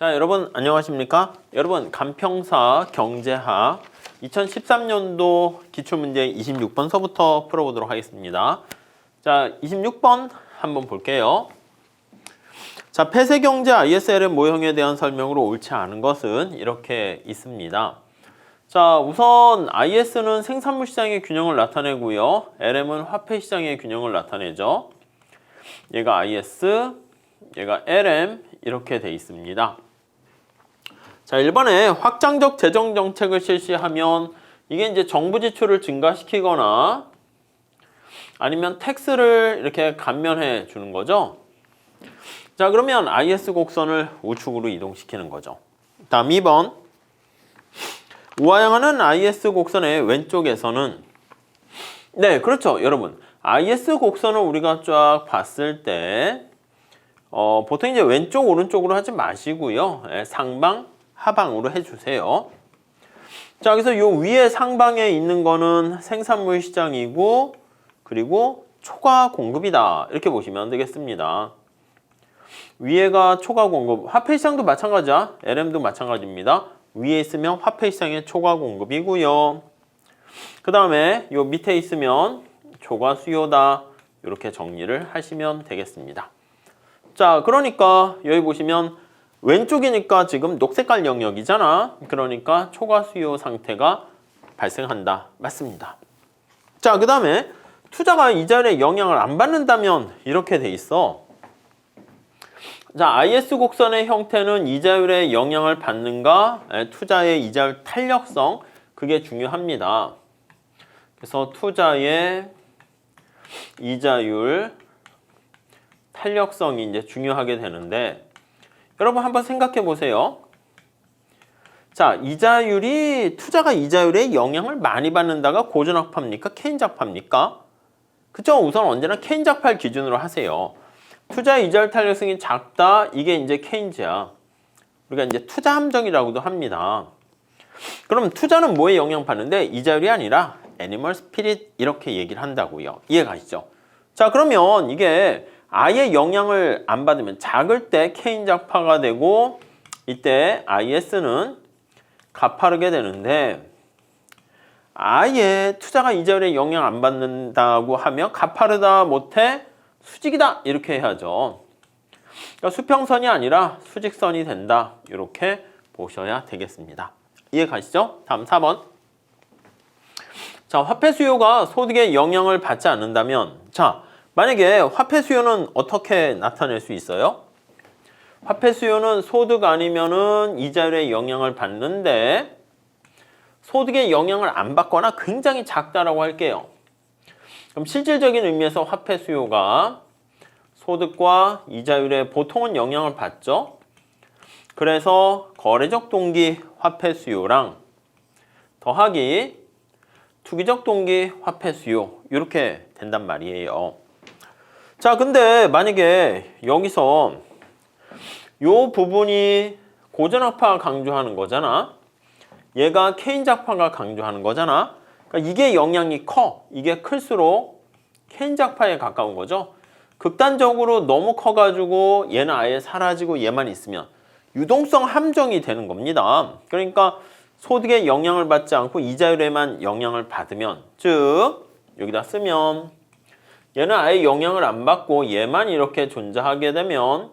자, 여러분 안녕하십니까? 여러분 간평사 경제학 2013년도 기출문제 26번서부터 풀어보도록 하겠습니다. 자, 26번 한번 볼게요. 자, 폐쇄경제 ISLM 모형에 대한 설명으로 옳지 않은 것은 이렇게 있습니다. 자, 우선 IS는 생산물 시장의 균형을 나타내고요. LM은 화폐 시장의 균형을 나타내죠. 얘가 IS, 얘가 LM 이렇게 돼 있습니다. 자, 1번에 확장적 재정 정책을 실시하면 이게 이제 정부 지출을 증가시키거나 아니면 텍스를 이렇게 감면해 주는 거죠. 자, 그러면 IS 곡선을 우측으로 이동시키는 거죠. 다음 2번. 우하향하는 IS 곡선의 왼쪽에서는 네, 그렇죠. 여러분. IS 곡선을 우리가 쫙 봤을 때 보통 이제 왼쪽 오른쪽으로 하지 마시고요. 상방 하방으로 해주세요. 자, 그래서 요 위에 상방에 있는 거는 생산물 시장이고 그리고 초과 공급이다. 이렇게 보시면 되겠습니다. 위에가 초과 공급, 화폐 시장도 마찬가지야. LM도 마찬가지입니다. 위에 있으면 화폐 시장의 초과 공급이고요. 그 다음에 요 밑에 있으면 초과 수요다. 이렇게 정리를 하시면 되겠습니다. 자, 그러니까 여기 보시면 왼쪽이니까 지금 녹색깔 영역이잖아. 그러니까 초과 수요 상태가 발생한다. 맞습니다. 자, 그 다음에 투자가 이자율에 영향을 안 받는다면 이렇게 돼 있어. 자, IS 곡선의 형태는 이자율에 영향을 받는가? 투자의 이자율 탄력성, 그게 중요합니다. 그래서 투자의 이자율 탄력성이 이제 중요하게 되는데 여러분 한번 생각해 보세요. 자, 이자율이 투자가 이자율에 영향을 많이 받는다가 고전학파입니까? 케인작파입니까? 그쵸? 우선 언제나 케인작파를 기준으로 하세요. 투자의 이자율 탄력성이 작다. 이게 이제 케인즈야. 우리가 이제 투자 함정이라고도 합니다. 그럼 투자는 뭐에 영향 받는데 이자율이 아니라 애니멀 스피릿 이렇게 얘기를 한다고요. 이해가시죠? 자, 그러면 이게 아예 영향을 안 받으면 작을 때 케인작파가 되고 이때 IS는 가파르게 되는데 아예 투자가 이자율에 영향 안 받는다고 하면 가파르다 못해 수직이다 이렇게 해야죠. 그러니까 수평선이 아니라 수직선이 된다 이렇게 보셔야 되겠습니다. 이해 가시죠? 다음 4번. 자, 화폐 수요가 소득에 영향을 받지 않는다면 자, 만약에 화폐 수요는 어떻게 나타낼 수 있어요? 화폐 수요는 소득 아니면은 이자율에 영향을 받는데 소득에 영향을 안 받거나 굉장히 작다라고 할게요. 그럼 실질적인 의미에서 화폐 수요가 소득과 이자율에 보통은 영향을 받죠. 그래서 거래적 동기 화폐 수요랑 더하기 투기적 동기 화폐 수요 이렇게 된단 말이에요. 자, 근데 만약에 여기서 요 부분이 고전학파가 강조하는 거잖아. 얘가 케인작파가 강조하는 거잖아. 그러니까 이게 영향이 커. 이게 클수록 케인작파에 가까운 거죠. 극단적으로 너무 커가지고 얘는 아예 사라지고 얘만 있으면 유동성 함정이 되는 겁니다. 그러니까 소득에 영향을 받지 않고 이자율에만 영향을 받으면 즉 여기다 쓰면 얘는 아예 영향을 안 받고 얘만 이렇게 존재하게 되면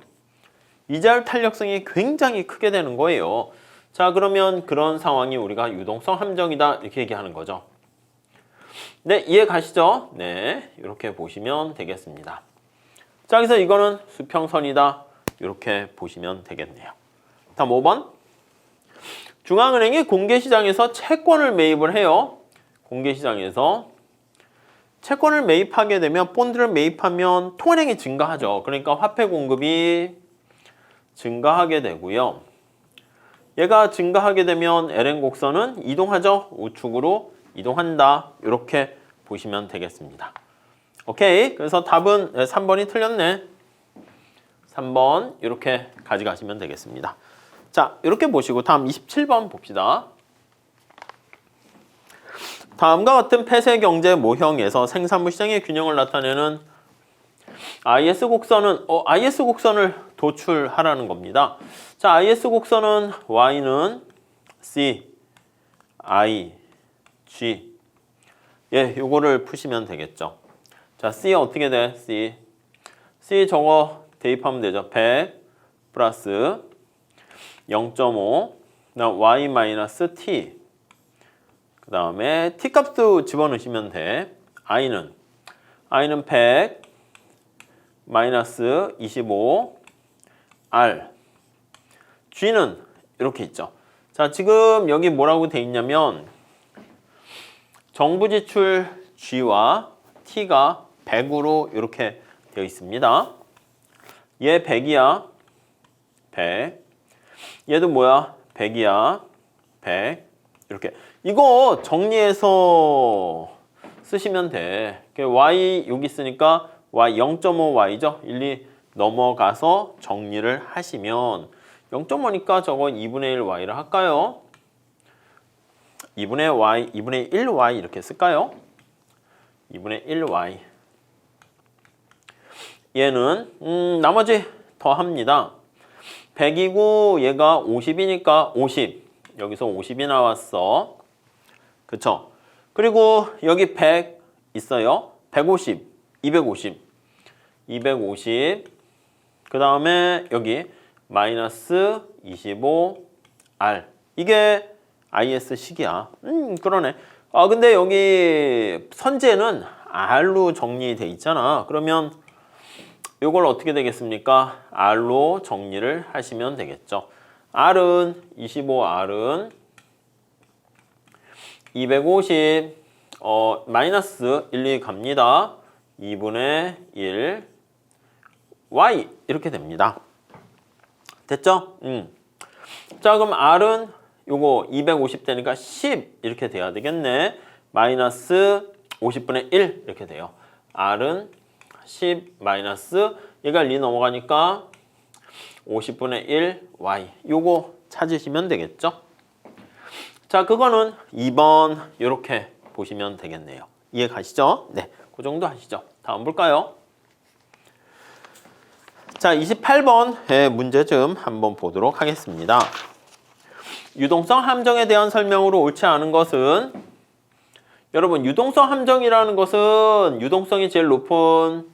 이자율 탄력성이 굉장히 크게 되는 거예요. 자, 그러면 그런 상황이 우리가 유동성 함정이다 이렇게 얘기하는 거죠. 네, 이해 가시죠? 네, 이렇게 보시면 되겠습니다. 자, 그래서 이거는 수평선이다 이렇게 보시면 되겠네요. 다음 5번. 중앙은행이 공개시장에서 채권을 매입을 해요. 공개시장에서 채권을 매입하게 되면 본드를 매입하면 통화량이 증가하죠. 그러니까 화폐 공급이 증가하게 되고요. 얘가 증가하게 되면 LN 곡선은 이동하죠. 우측으로 이동한다. 이렇게 보시면 되겠습니다. 오케이. 그래서 답은 3번이 틀렸네. 3번 이렇게 가져가시면 되겠습니다. 자, 이렇게 보시고 다음 27번 봅시다. 다음과 같은 폐쇄 경제 모형에서 생산물 시장의 균형을 나타내는 IS 곡선을 도출하라는 겁니다. 자, IS 곡선은 Y는 C, I, G. 예, 요거를 푸시면 되겠죠. 자, C 어떻게 돼? C 저거 대입하면 되죠. 100 플러스 0.5, 그다음 Y 마이너스 T. 그 다음에 T 값도 집어넣으시면 돼. I는 100 마이너스 25 R. G는 이렇게 있죠. 자, 지금 여기 뭐라고 돼 있냐면 정부 지출 G와 T가 100으로 이렇게 되어 있습니다. 얘 100이야. 100. 얘도 뭐야? 100이야. 100. 이렇게. 이거 정리해서 쓰시면 돼. Y 여기 있으니까 Y 0.5Y죠. 1, 2 넘어가서 정리를 하시면 0.5니까 저거 2분의 1Y를 할까요? 2분의 1Y 이렇게 쓸까요? 2분의 1Y. 얘는 나머지 더 합니다. 100이고 얘가 50이니까 50. 여기서 50이 나왔어. 그쵸? 그리고 여기 100 있어요. 150, 250. 250. 그 다음에 여기 마이너스 25R. 이게 IS 식이야. 그러네. 근데 여기 선제는 R로 정리돼 있잖아. 그러면 이걸 어떻게 되겠습니까? R로 정리를 하시면 되겠죠. R은 25R은 250 마이너스 1, 2 갑니다. 2분의 1 Y 이렇게 됩니다. 됐죠? 자, 그럼 R은 요거 250 되니까 10 이렇게 돼야 되겠네. 마이너스 50분의 1 이렇게 돼요. R은 10 마이너스 얘가 1 넘어가니까 50분의 1 Y 요거 찾으시면 되겠죠? 자, 그거는 2번 이렇게 보시면 되겠네요. 이해 가시죠? 네, 그 정도 하시죠. 다음 볼까요? 자, 28번의 문제 좀 한번 보도록 하겠습니다. 유동성 함정에 대한 설명으로 옳지 않은 것은 여러분 유동성 함정이라는 것은 유동성이 제일 높은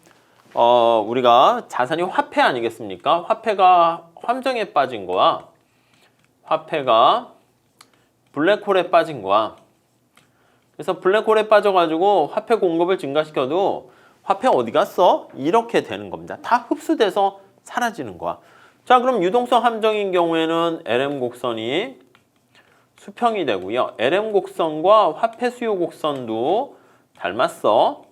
우리가 자산이 화폐 아니겠습니까? 화폐가 함정에 빠진 거야. 화폐가 블랙홀에 빠진 거야. 그래서 블랙홀에 빠져가지고 화폐 공급을 증가시켜도 화폐 어디 갔어? 이렇게 되는 겁니다. 다 흡수돼서 사라지는 거야. 자, 그럼 유동성 함정인 경우에는 LM 곡선이 수평이 되고요. LM 곡선과 화폐 수요 곡선도 닮았어.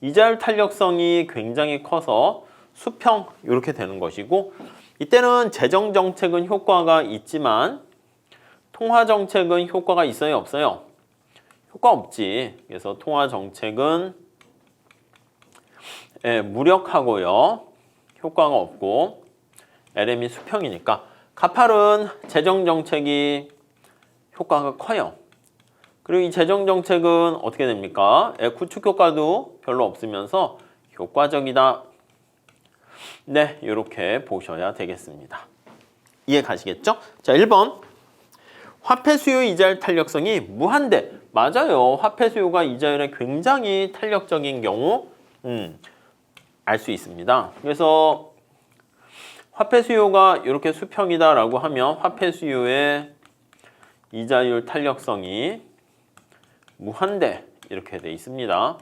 이자율 탄력성이 굉장히 커서 수평 이렇게 되는 것이고, 이때는 재정 정책은 효과가 있지만 통화 정책은 효과가 있어요, 없어요? 효과 없지. 그래서 통화 정책은 무력하고요. 효과가 없고 LM이 수평이니까. 가팔은 재정 정책이 효과가 커요. 그리고 이 재정 정책은 어떻게 됩니까? 구축 효과도 별로 없으면서 효과적이다. 네, 이렇게 보셔야 되겠습니다. 이해 가시겠죠? 자, 1번. 화폐 수요 이자율 탄력성이 무한대. 맞아요. 화폐 수요가 이자율에 굉장히 탄력적인 경우 알 수 있습니다. 그래서 화폐 수요가 이렇게 수평이다라고 하면 화폐 수요의 이자율 탄력성이 무한대 이렇게 돼 있습니다.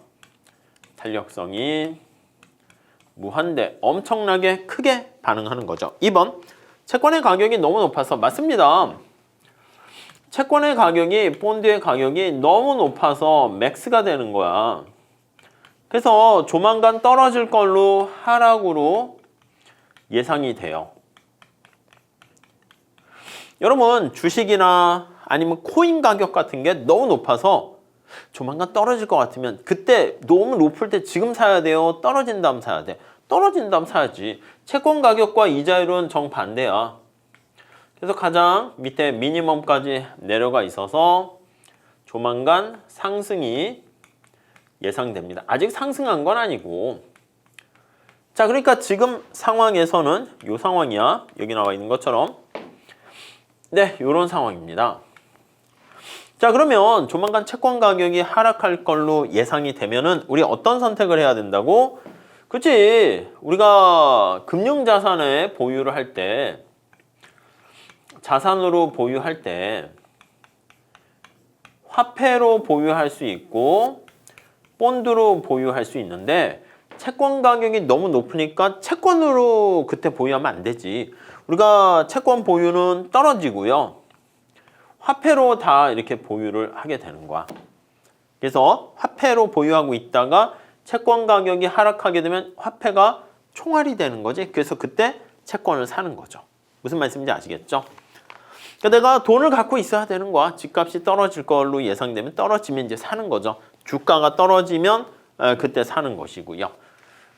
탄력성이 무한대, 엄청나게 크게 반응하는 거죠. 2번, 채권의 가격이 너무 높아서. 맞습니다. 채권의 가격이, 본드의 가격이 너무 높아서 맥스가 되는 거야. 그래서 조만간 떨어질 걸로 하락으로 예상이 돼요. 여러분, 주식이나 아니면 코인 가격 같은 게 너무 높아서 조만간 떨어질 것 같으면 그때 너무 높을 때 지금 사야 돼요? 떨어진 다음 사야 돼? 떨어진 다음 사야지. 채권 가격과 이자율은 정반대야. 그래서 가장 밑에 미니멈까지 내려가 있어서 조만간 상승이 예상됩니다. 아직 상승한 건 아니고 자, 그러니까 지금 상황에서는 요 상황이야. 여기 나와 있는 것처럼. 네, 요런 상황입니다. 자, 그러면 조만간 채권 가격이 하락할 걸로 예상이 되면은 우리 어떤 선택을 해야 된다고? 그치? 우리가 금융자산에 보유를 할 때, 자산으로 보유할 때 화폐로 보유할 수 있고 본드로 보유할 수 있는데 채권 가격이 너무 높으니까 채권으로 그때 보유하면 안 되지. 우리가 채권 보유는 떨어지고요. 화폐로 다 이렇게 보유를 하게 되는 거야. 그래서 화폐로 보유하고 있다가 채권 가격이 하락하게 되면 화폐가 총알이 되는 거지. 그래서 그때 채권을 사는 거죠. 무슨 말씀인지 아시겠죠? 그러니까 내가 돈을 갖고 있어야 되는 거야. 집값이 떨어질 걸로 예상되면 떨어지면 이제 사는 거죠. 주가가 떨어지면 그때 사는 것이고요.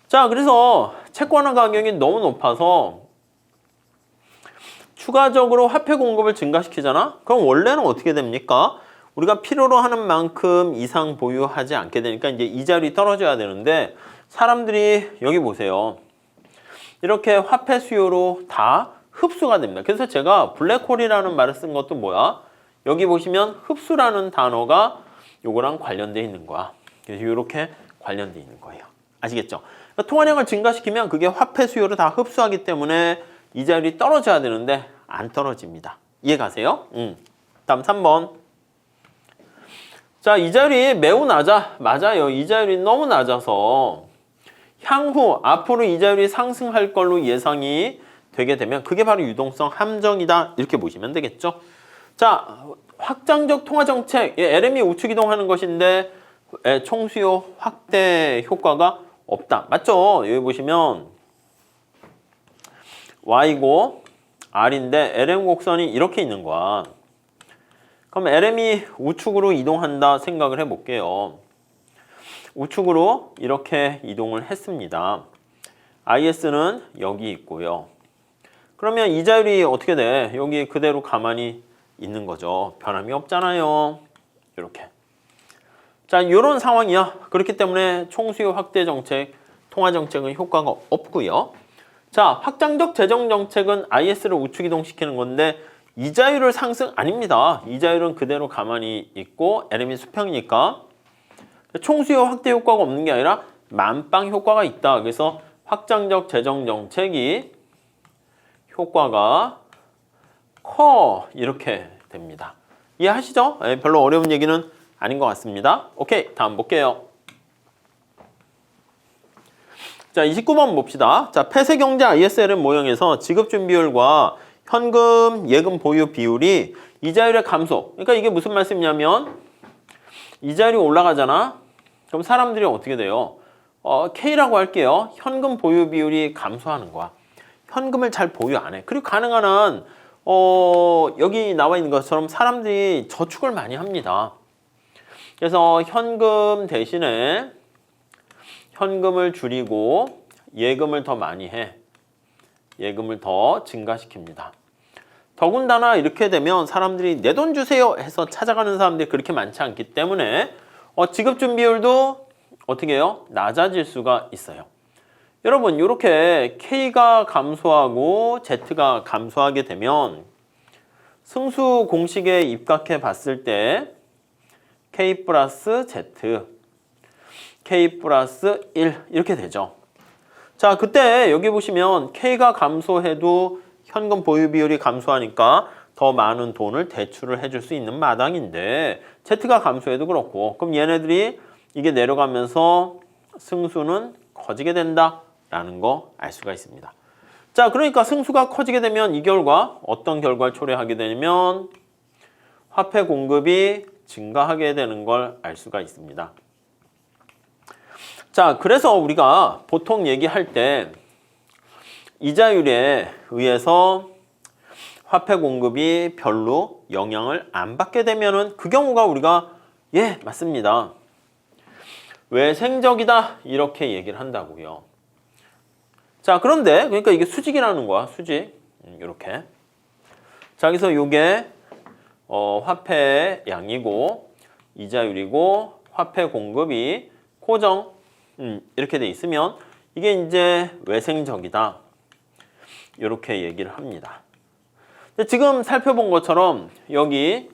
자, 그래서 채권 가격이 너무 높아서 추가적으로 화폐 공급을 증가시키잖아? 그럼 원래는 어떻게 됩니까? 우리가 필요로 하는 만큼 이상 보유하지 않게 되니까 이제 이자율이 떨어져야 되는데 사람들이 여기 보세요. 이렇게 화폐 수요로 다 흡수가 됩니다. 그래서 제가 블랙홀이라는 말을 쓴 것도 뭐야? 여기 보시면 흡수라는 단어가 요거랑 관련돼 있는 거야. 그래서 이렇게 관련돼 있는 거예요. 아시겠죠? 그러니까 통화량을 증가시키면 그게 화폐 수요를 다 흡수하기 때문에 이자율이 떨어져야 되는데 안 떨어집니다. 이해 가세요? 다음 3번. 자, 이자율이 매우 낮아. 맞아요. 이자율이 너무 낮아서 향후 앞으로 이자율이 상승할 걸로 예상이 되게 되면 그게 바로 유동성 함정이다. 이렇게 보시면 되겠죠. 자, 확장적 통화정책. LM이 우측 이동하는 것인데 총수요 확대 효과가 없다. 맞죠? 여기 보시면 Y고 R인데 LM 곡선이 이렇게 있는 거야. 그럼 LM이 우측으로 이동한다 생각을 해볼게요. 우측으로 이렇게 이동을 했습니다. IS는 여기 있고요. 그러면 이자율이 어떻게 돼? 여기 그대로 가만히 있는 거죠. 변함이 없잖아요. 이렇게. 자, 이런 상황이야. 그렇기 때문에 총수요 확대 정책, 통화 정책은 효과가 없고요. 자, 확장적 재정 정책은 IS를 우측 이동시키는 건데 이자율을 상승 아닙니다. 이자율은 그대로 가만히 있고 LM이 수평이니까 총수요 확대 효과가 없는 게 아니라 만빵 효과가 있다. 그래서 확장적 재정 정책이 효과가 커 이렇게 됩니다. 이해하시죠? 별로 어려운 얘기는 아닌 것 같습니다. 오케이, 다음 볼게요. 자, 29번 봅시다. 자, 폐쇄경제 ISLM 모형에서 지급준비율과 현금, 예금 보유 비율이 이자율의 감소. 그러니까 이게 무슨 말씀이냐면 이자율이 올라가잖아. 그럼 사람들이 어떻게 돼요? K라고 할게요. 현금 보유 비율이 감소하는 거야. 현금을 잘 보유 안 해. 그리고 가능한 한 여기 나와 있는 것처럼 사람들이 저축을 많이 합니다. 그래서 현금 대신에 현금을 줄이고 예금을 더 많이 해. 예금을 더 증가시킵니다. 더군다나 이렇게 되면 사람들이 내 돈 주세요 해서 찾아가는 사람들이 그렇게 많지 않기 때문에 지급준비율도 어떻게 해요? 낮아질 수가 있어요. 여러분, 이렇게 K가 감소하고 Z가 감소하게 되면 승수 공식에 입각해 봤을 때 K 플러스 Z, K 플러스 1 이렇게 되죠. 자, 그때 여기 보시면 K가 감소해도 현금 보유 비율이 감소하니까 더 많은 돈을 대출을 해줄 수 있는 마당인데 Z가 감소해도 그렇고 그럼 얘네들이 이게 내려가면서 승수는 커지게 된다라는 거 알 수가 있습니다. 자, 그러니까 승수가 커지게 되면 이 결과 어떤 결과를 초래하게 되냐면 화폐 공급이 증가하게 되는 걸 알 수가 있습니다. 자, 그래서 우리가 보통 얘기할 때 이자율에 의해서 화폐 공급이 별로 영향을 안 받게 되면은 그 경우가 우리가 맞습니다. 외생적이다 이렇게 얘기를 한다고요. 자, 그런데 그러니까 이게 수직이라는 거야. 수직. 이렇게. 자, 그래서 이게 화폐 양이고 이자율이고 화폐 공급이 고정 이렇게 돼 있으면 이게 이제 외생적이다. 이렇게 얘기를 합니다. 근데 지금 살펴본 것처럼 여기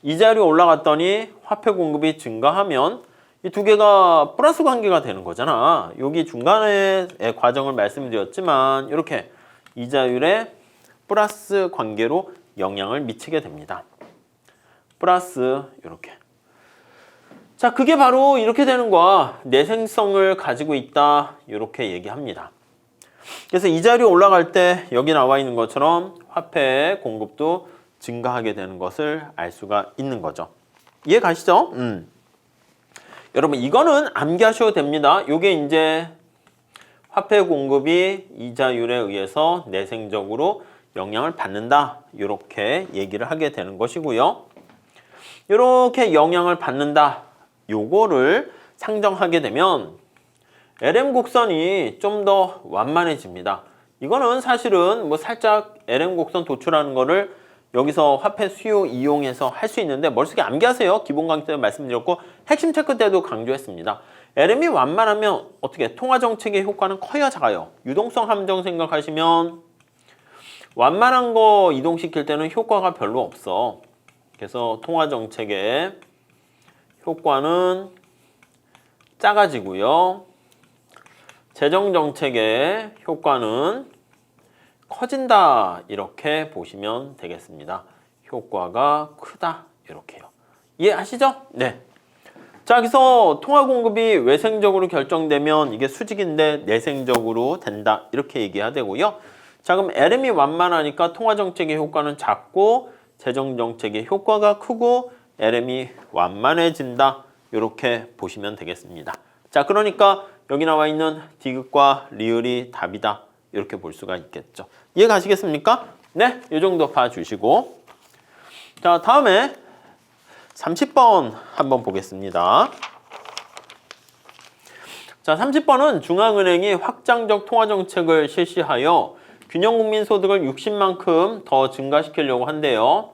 이자율이 올라갔더니 화폐 공급이 증가하면 이 두 개가 플러스 관계가 되는 거잖아. 여기 중간에 과정을 말씀드렸지만 이렇게 이자율에 플러스 관계로 영향을 미치게 됩니다. 플러스 이렇게. 자, 그게 바로 이렇게 되는 거야. 내생성을 가지고 있다. 이렇게 얘기합니다. 그래서 이자율이 올라갈 때 여기 나와 있는 것처럼 화폐 공급도 증가하게 되는 것을 알 수가 있는 거죠. 이해 가시죠? 여러분 이거는 암기하셔도 됩니다. 이게 이제 화폐 공급이 이자율에 의해서 내생적으로 영향을 받는다. 이렇게 얘기를 하게 되는 것이고요. 이렇게 영향을 받는다. 요거를 상정하게 되면 LM 곡선이 좀 더 완만해집니다. 이거는 사실은 뭐 살짝 LM 곡선 도출하는 거를 여기서 화폐 수요 이용해서 할 수 있는데 머릿속에 암기하세요. 기본 강의 때 말씀드렸고 핵심 체크 때도 강조했습니다. LM이 완만하면 어떻게 통화정책의 효과는 커야 작아요. 유동성 함정 생각하시면 완만한 거 이동시킬 때는 효과가 별로 없어. 그래서 통화정책의 효과는 작아지고요. 재정정책의 효과는 커진다. 이렇게 보시면 되겠습니다. 효과가 크다. 이렇게요. 이해하시죠? 네. 자, 그래서 통화 공급이 외생적으로 결정되면 이게 수직인데 내생적으로 된다. 이렇게 얘기해야 되고요. 자, 그럼 LM이 완만하니까 통화정책의 효과는 작고 재정정책의 효과가 크고 LM이 완만해진다. 이렇게 보시면 되겠습니다. 자, 그러니까 여기 나와 있는 디귿과 리을이 답이다. 이렇게 볼 수가 있겠죠. 이해 가시겠습니까? 네, 이 정도 봐주시고 자, 다음에 30번 한번 보겠습니다. 자, 30번은 중앙은행이 확장적 통화정책을 실시하여 균형국민소득을 60만큼 더 증가시키려고 한대요.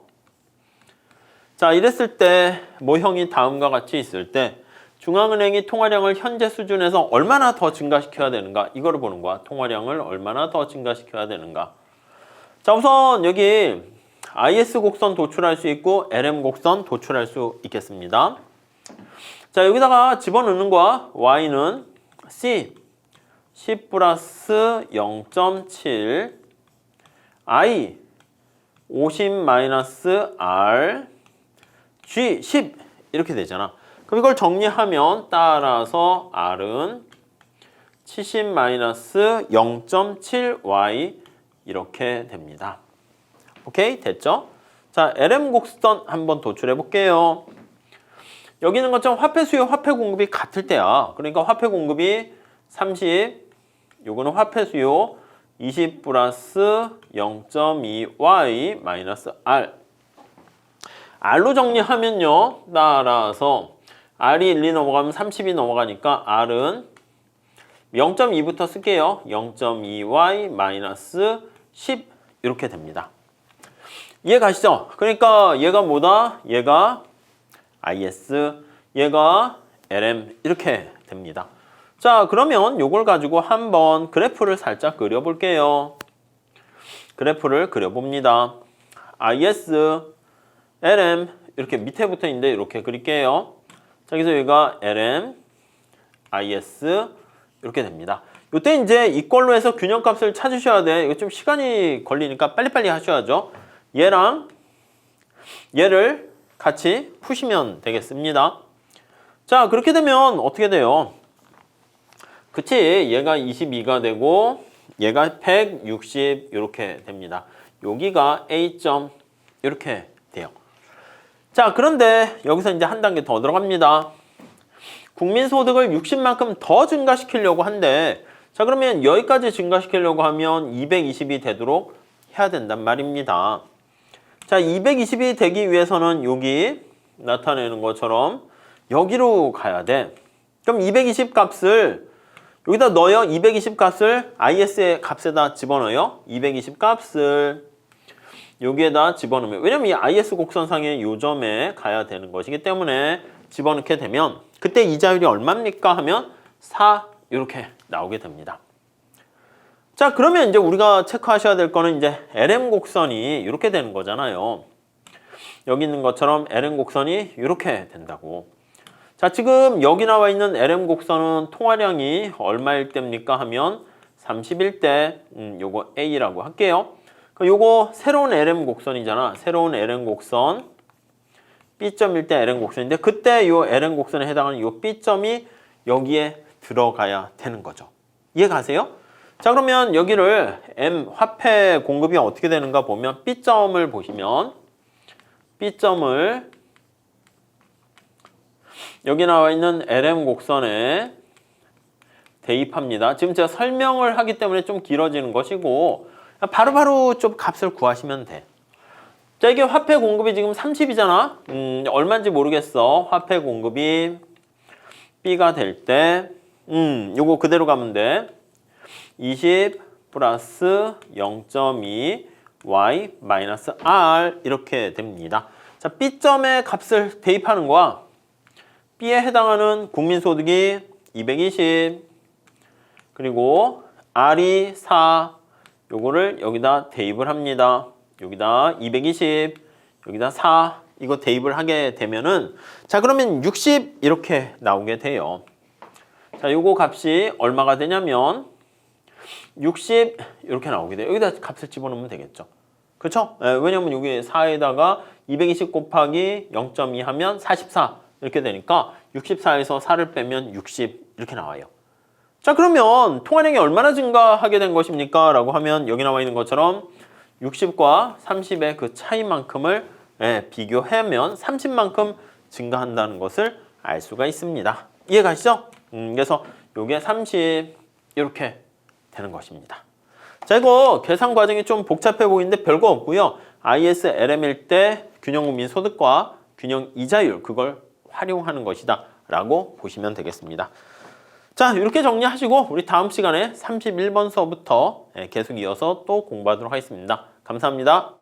자, 이랬을 때 모형이 다음과 같이 있을 때 중앙은행이 통화량을 현재 수준에서 얼마나 더 증가시켜야 되는가 이거를 보는 거야. 통화량을 얼마나 더 증가시켜야 되는가. 자, 우선 여기 IS 곡선 도출할 수 있고 LM 곡선 도출할 수 있겠습니다. 자, 여기다가 집어넣는 거야. Y는 C 플러스 0.7 I 50 마이너스 R G 10 이렇게 되잖아. 그럼 이걸 정리하면 따라서 R은 70 마이너스 0.7Y 이렇게 됩니다. 오케이? 됐죠? 자, LM 곡선 한번 도출해 볼게요. 여기 있는 것처럼 화폐 수요, 화폐 공급이 같을 때야. 그러니까 화폐 공급이 30, 요거는 화폐 수요 20 플러스 0.2Y 마이너스 R. R로 정리하면요. 따라서 R이 1, 2 넘어가면 30이 넘어가니까 R은 0.2부터 쓸게요. 0.2Y 마이너스 10 이렇게 됩니다. 이해 가시죠? 그러니까 얘가 뭐다? 얘가 IS, 얘가 LM 이렇게 됩니다. 자, 그러면 요걸 가지고 한번 그래프를 살짝 그려볼게요. 그래프를 그려봅니다. IS, LM 이렇게 밑에 붙어 있는데 이렇게 그릴게요. 자, 그래서 여기가 LM, IS 이렇게 됩니다. 이때 이제 이걸로 해서 균형값을 찾으셔야 돼. 이거 좀 시간이 걸리니까 빨리빨리 하셔야죠. 얘랑 얘를 같이 푸시면 되겠습니다. 자, 그렇게 되면 어떻게 돼요? 그치? 얘가 22가 되고 얘가 160 이렇게 됩니다. 여기가 A점 이렇게 돼요. 자, 그런데 여기서 이제 한 단계 더 들어갑니다. 국민소득을 60만큼 더 증가시키려고 한데 자, 그러면 여기까지 증가시키려고 하면 220이 되도록 해야 된단 말입니다. 자, 220이 되기 위해서는 여기 나타내는 것처럼 여기로 가야 돼. 그럼 220 값을 여기다 넣어요. 220 값을 IS의 값에다 집어넣어요. 220 값을 여기에다 집어넣으면 왜냐면 이 IS 곡선상의 요점에 가야 되는 것이기 때문에 집어넣게 되면 그때 이자율이 얼마입니까? 하면 4 이렇게 나오게 됩니다. 자, 그러면 이제 우리가 체크하셔야 될 거는 이제 LM 곡선이 이렇게 되는 거잖아요. 여기 있는 것처럼 LM 곡선이 이렇게 된다고. 자, 지금 여기 나와 있는 LM 곡선은 통화량이 얼마일 때입니까? 하면 31대, 요거 A라고 할게요. 요거 새로운 LM 곡선이잖아. 새로운 LM 곡선. B점일 때 LM 곡선인데 그때 요 LM 곡선에 해당하는 요 B점이 여기에 들어가야 되는 거죠. 이해가세요? 자, 그러면 여기를 M 화폐 공급이 어떻게 되는가 보면 B점을 보시면 B점을 여기 나와 있는 LM 곡선에 대입합니다. 지금 제가 설명을 하기 때문에 좀 길어지는 것이고 바로바로 좀 값을 구하시면 돼. 자, 이게 화폐 공급이 지금 30이잖아. 얼마인지 모르겠어. 화폐 공급이 B가 될 때 요거 그대로 가면 돼. 20 플러스 0.2 Y 마이너스 R 이렇게 됩니다. 자, B점의 값을 대입하는 거야. B에 해당하는 국민소득이 220 그리고 R이 4 요거를 여기다 대입을 합니다. 여기다 220 여기다 4 이거 대입을 하게 되면은 자, 그러면 60 이렇게 나오게 돼요. 자, 요거 값이 얼마가 되냐면 60 이렇게 나오게 돼요. 여기다 값을 집어넣으면 되겠죠. 그렇죠? 왜냐면 여기 4에다가 220 곱하기 0.2 하면 44 이렇게 되니까 64에서 4를 빼면 60 이렇게 나와요. 자, 그러면 통화량이 얼마나 증가하게 된 것입니까? 라고 하면 여기 나와 있는 것처럼 60과 30의 그 차이만큼을 비교하면 30만큼 증가한다는 것을 알 수가 있습니다. 이해가시죠? 그래서 요게 30 이렇게 되는 것입니다. 자, 이거 계산 과정이 좀 복잡해 보이는데 별거 없고요. IS LM일 때 균형국민 소득과 균형 이자율 그걸 활용하는 것이다 라고 보시면 되겠습니다. 자, 이렇게 정리하시고 우리 다음 시간에 31번서부터 계속 이어서 또 공부하도록 하겠습니다. 감사합니다.